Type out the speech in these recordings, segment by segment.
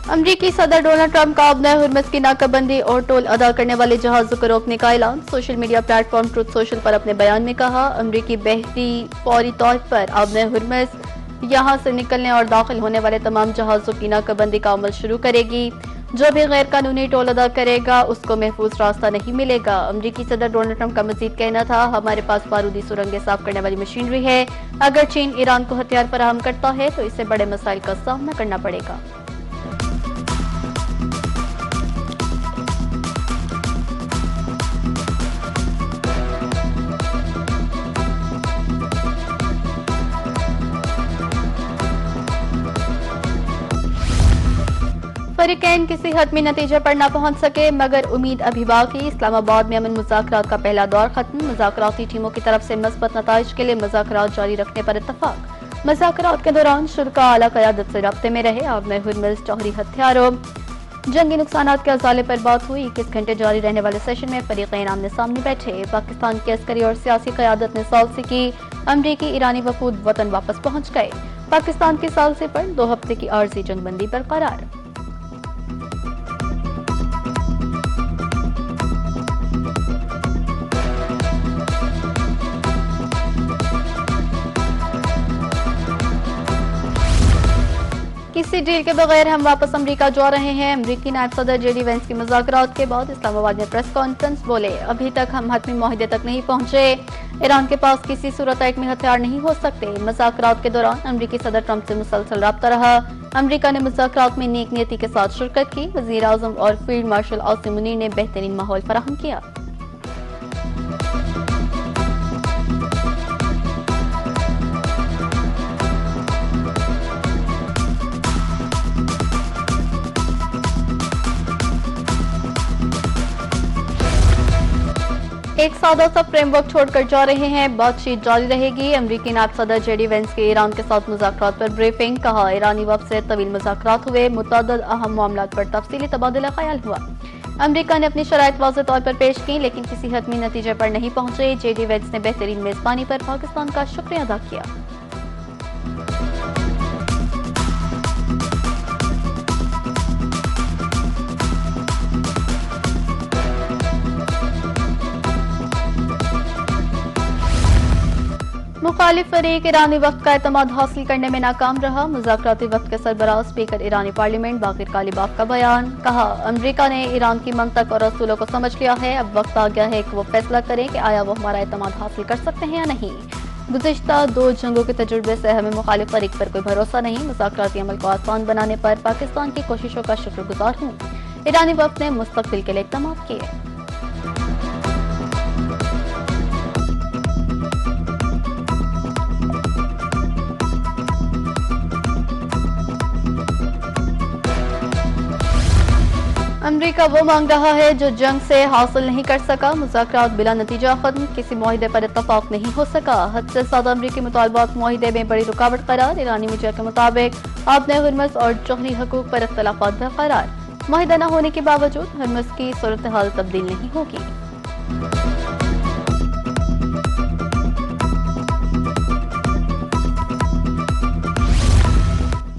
अमरीकी सदर Donald Trump का अब नए हुर्मुज़ की नाकाबंदी और टोल अदा करने वाले जहाजों को रोकने का ऐलान। Social media platform truth social पर अपने बयान में कहा, अमरीकी बहरी फौरी तौर पर अब नए हुर्मुज़ यहां से निकलने और दाखिल होने वाले तमाम जहाजों की नाकाबंदी का अमल शुरू करेगी। जो भी गैर कानूनी टोल अदा करेगा उसको महफूज रास्ता नहीं मिलेगा। अमरीकी सदर डोनाल्ड ट्रंप का मजीद कहना था, हमारे पास बारूदी सुरंगें साफ करने वाली मशीनरी है। अगर चीन ईरान को हथियार फराहम करता है तो इससे बड़े मसाइल का सामना करना पड़ेगा। फरीकैन किसी हतमी नतीजे पर न पहुंच सके, मगर उम्मीद अभी बाकी। इस्लामाबाद में अमन मुज़ाकरात का पहला दौर खत्म। मुज़ाकराती टीमों की तरफ से मस्बत नताइज के लिए मुज़ाकरात जारी रखने पर इत्तफाक। मुज़ाकरात के दौरान शुरा आला क़यादत से राब्ते में रहे। आब में हुर्मुज़ जौहरी हथियारों जंगी नुकसानात के अजाले पर बात हुई। 21 घंटे जारी रहने वाले सेशन में फरीकैन आमने सामने बैठे। पाकिस्तान की अस्करी और सियासी क़यादत ने सालसी की। अमरीकी ईरानी वफूद वतन वापस पहुंच गए। पाकिस्तान की सालसी पर 2 हफ्ते की आर्जी जंगबंदी बरकरार। किसी डील के बगैर हम वापस अमेरिका जा रहे हैं। अमेरिकी नायब सदर जेडी वेंस की मुज़ाकरात के बाद इस्लामाबाद में प्रेस कॉन्फ्रेंस बोले, अभी तक हम हतमी मुआहदे तक नहीं पहुंचे। ईरान के पास किसी सूरत एटमी हथियार नहीं हो सकते। मुज़ाकरात के दौरान अमेरिकी सदर ट्रंप से मुसलसल राब्ता रहा। अमेरिका ने मुज़ाकरात में नेक नीयती के साथ शिरकत की। वज़ीर आज़म और फील्ड मार्शल आसिम मुनीर ने बेहतरीन माहौल फराहम किया। एक सादा सा फ्रेमवर्क छोड़कर जा रहे हैं, बातचीत जारी रहेगी। अमरीकी नायब सदर जेडी वेंस के ईरान के साथ मुज़ाकरात पर ब्रीफिंग। कहा, ईरानी वक्त से तवील मुज़ाकरात हुए, मुतअद्दिद अहम मामलात पर तफसीली तबादला ख्याल हुआ। अमरीका ने अपनी शराइत वाज़ेह तौर पर पेश की, लेकिन किसी हतमी नतीजे पर नहीं पहुंचे। जेडी वेंस ने बेहतरीन मेजबानी पर पाकिस्तान का शुक्रिया अदा किया। मुखालिफ फरीक ईरानी वक्त का एतमाद हासिल करने में नाकाम रहा। मुज़ाकराती वक्त के सरबराह स्पीकर ईरानी पार्लियामेंट बाकिर कालीबाफ का बयान। कहा, अमरीका ने ईरान की मंतक और असूलों को समझ लिया है। अब वक्त आ गया है कि वो फैसला करें कि आया वो हमारा एतमाद हासिल कर सकते हैं या नहीं। गुज़िश्ता 2 जंगों के तजुर्बे से हमें मुखालिफ फरीक पर कोई भरोसा नहीं। मुज़ाकराती अमल को आसान बनाने पर पाकिस्तान की कोशिशों का शुक्रगुजार हूँ। ईरानी वक्त ने मुस्तकबिल के लिए इक़दाम किए। अमरीका वो मांग रहा है जो जंग से हासिल नहीं कर सका। मुज़ाकरात बिला नतीजा खत्म, किसी मुआहिदे पर इत्तफाक नहीं हो सका। हद से ज्यादा अमरीकी मुतालबात मुआहिदे में बड़ी रुकावट करार। ईरानी मीडिया के मुताबिक आबने हुर्मुज़ और जौहरी हकूक पर इख्तलाफात बरकरार। मुआहिदा न होने के बावजूद हुर्मुज़ की सूरत हाल तब्दील नहीं होगी।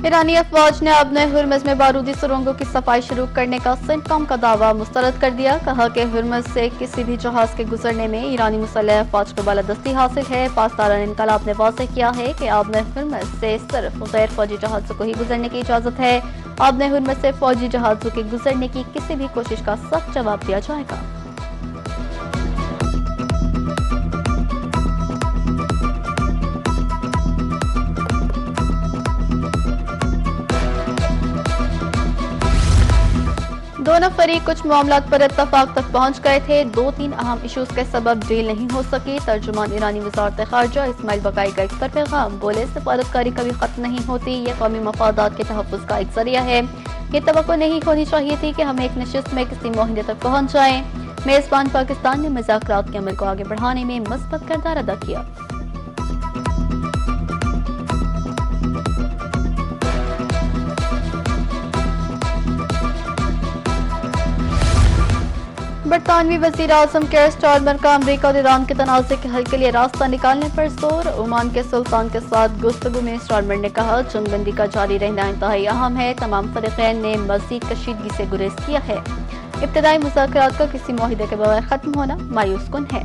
ईरानी अफवाज ने अब नए हुर्मुज़ में बारूदी सुरंगों की सफाई शुरू करने का सेंटकॉम का दावा मुस्तरद कर दिया। कहा कि हुर्मुज़ से किसी भी जहाज के गुजरने में ईरानी मुसल्लह अफवाज को बालादस्ती हासिल है। पासदारान इनकलाब ने वाज़ेह किया है कि अब नए हुर्मुज़ से सिर्फ गैर फौजी जहाजों को ही गुजरने की इजाजत है। अब नए हुर्मुज़ से फौजी जहाजों के गुजरने की किसी भी कोशिश का सख्त जवाब दिया जाएगा। दोनों फरीक कुछ मामलात पर इत्तफाक तक पहुंच गए थे। 2-3 अहम इशूज के सबब डील नहीं हो सकी। तर्जुमान ईरानी वज़ारत ख़ारजा इस्माइल बकाई का इस पर पैगाम। बोले, सिफारतकारी कभी खत्म नहीं होती, ये कौमी मफादात के तहफ़्फ़ुज़ का एक ज़रिया है। ये तवक्को नहीं होनी चाहिए थी कि हम एक नशिस्त में किसी मुआहदे तक पहुंच जाएं। मेज़बान पाकिस्तान ने मुज़ाकरात के अमल को आगे बढ़ाने में मस्बत किरदार अदा किया। बरतानवी वजीर आजम केयर स्टारमर का अमरीका और ईरान के तनाज़े के हल के लिए रास्ता निकालने पर जोर। ओमान के सुल्तान के साथ गुफ्तगू में स्टारमर ने कहा, जंगबंदी का जारी रहना इंतहाई अहम है। तमाम फरीकैन ने मज़ीद कशीदगी से गुरेज किया है। इब्तदाई मुज़ाकरात का किसी मुआहिदे के बगैर खत्म होना मायूस कुन है।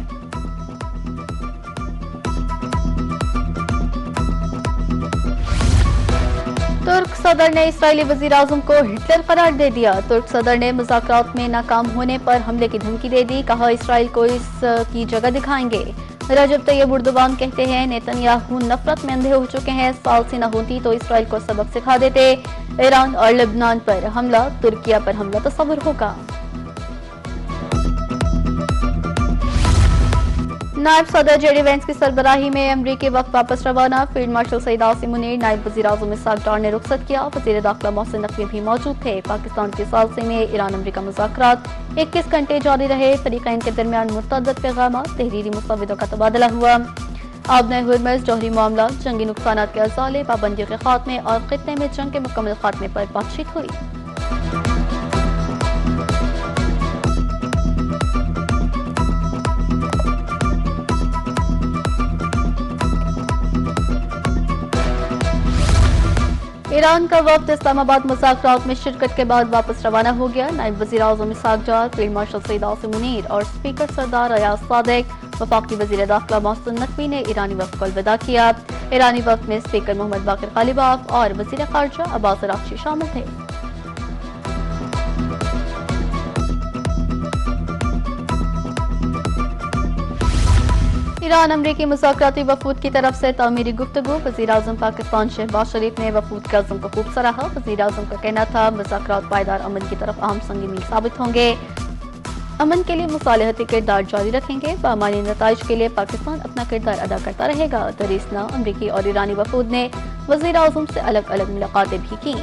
तुर्क सदर ने इसराइली वजीर आजम को हिटलर करार दे दिया। तुर्क सदर ने मुज़ाकरात में नाकाम होने पर हमले की धमकी दे दी। कहा, इसराइल को इसकी जगह दिखाएंगे। रजब तैयब उर्दुबान कहते हैं, नेतन्याहू नफरत में अंधे हो चुके हैं। साल से न होती तो इसराइल को सबक सिखा देते। ईरान और लेबनान पर हमला, तुर्किया पर हमला तस्वुर होगा। नायब सदर जेडी वेंस की सरबराही में अमरीकी वक्त वापस रवाना। फील्ड मार्शल सईद आसिम मुनीर, नायब वजीर आजम इसहाक डार ने रुखसत किया। वजीर दाखिला मोहसिन नकवी भी मौजूद थे। पाकिस्तान के सालसे में ईरान अमरीका मुज़ाकरात 21 घंटे जारी रहे। फरीकैन के दरमियान मुतअद्दिद पैगामात, तहरीरी मुसव्विदों का तबादला हुआ। आबने हुर्मुज़, जौहरी मामला, जंगी नुकसानात के अज़ाले, पाबंदियों के खात्मे और खित्ते में जंग के मुकम्मल खात्मे पर बातचीत हुई। ईरान का वफ्द इस्लामाबाद मुज़ाकरात में शिरकत के बाद वापस रवाना हो गया। नायब वज़ीर आज़म इसहाक डार, फील्ड मार्शल सईद आसिम मुनीर और स्पीकर सरदार अयाज सादिक, वफाकी वज़ीर दाखिला मोहसिन नकवी ने ईरानी वफ्द को अलविदा किया। ईरानी वफ्द में स्पीकर मोहम्मद बाकिर गालिबाफ और वज़ीर ख़ारजा अब्बास अराग़ची शामिल थे। ईरान अमरीकी मुज़ाकराती वफूद की तरफ से तामीरी गुफ्तगू। वज़ीर आज़म पाकिस्तान शहबाज शरीफ ने वफूद के अज़्म को खूब सराहा। वज़ीर आज़म का कहना था, मुज़ाकरात पायदार अमन की तरफ अहम संगी मील साबित होंगे। अमन के लिए मुसालहती किरदार जारी रखेंगे। बामानी नताइज के लिए पाकिस्तान अपना किरदार अदा करता रहेगा। दरिसना अमरीकी और ईरानी वफूद ने वज़ीर आज़म से अलग अलग मुलाकातें भी की।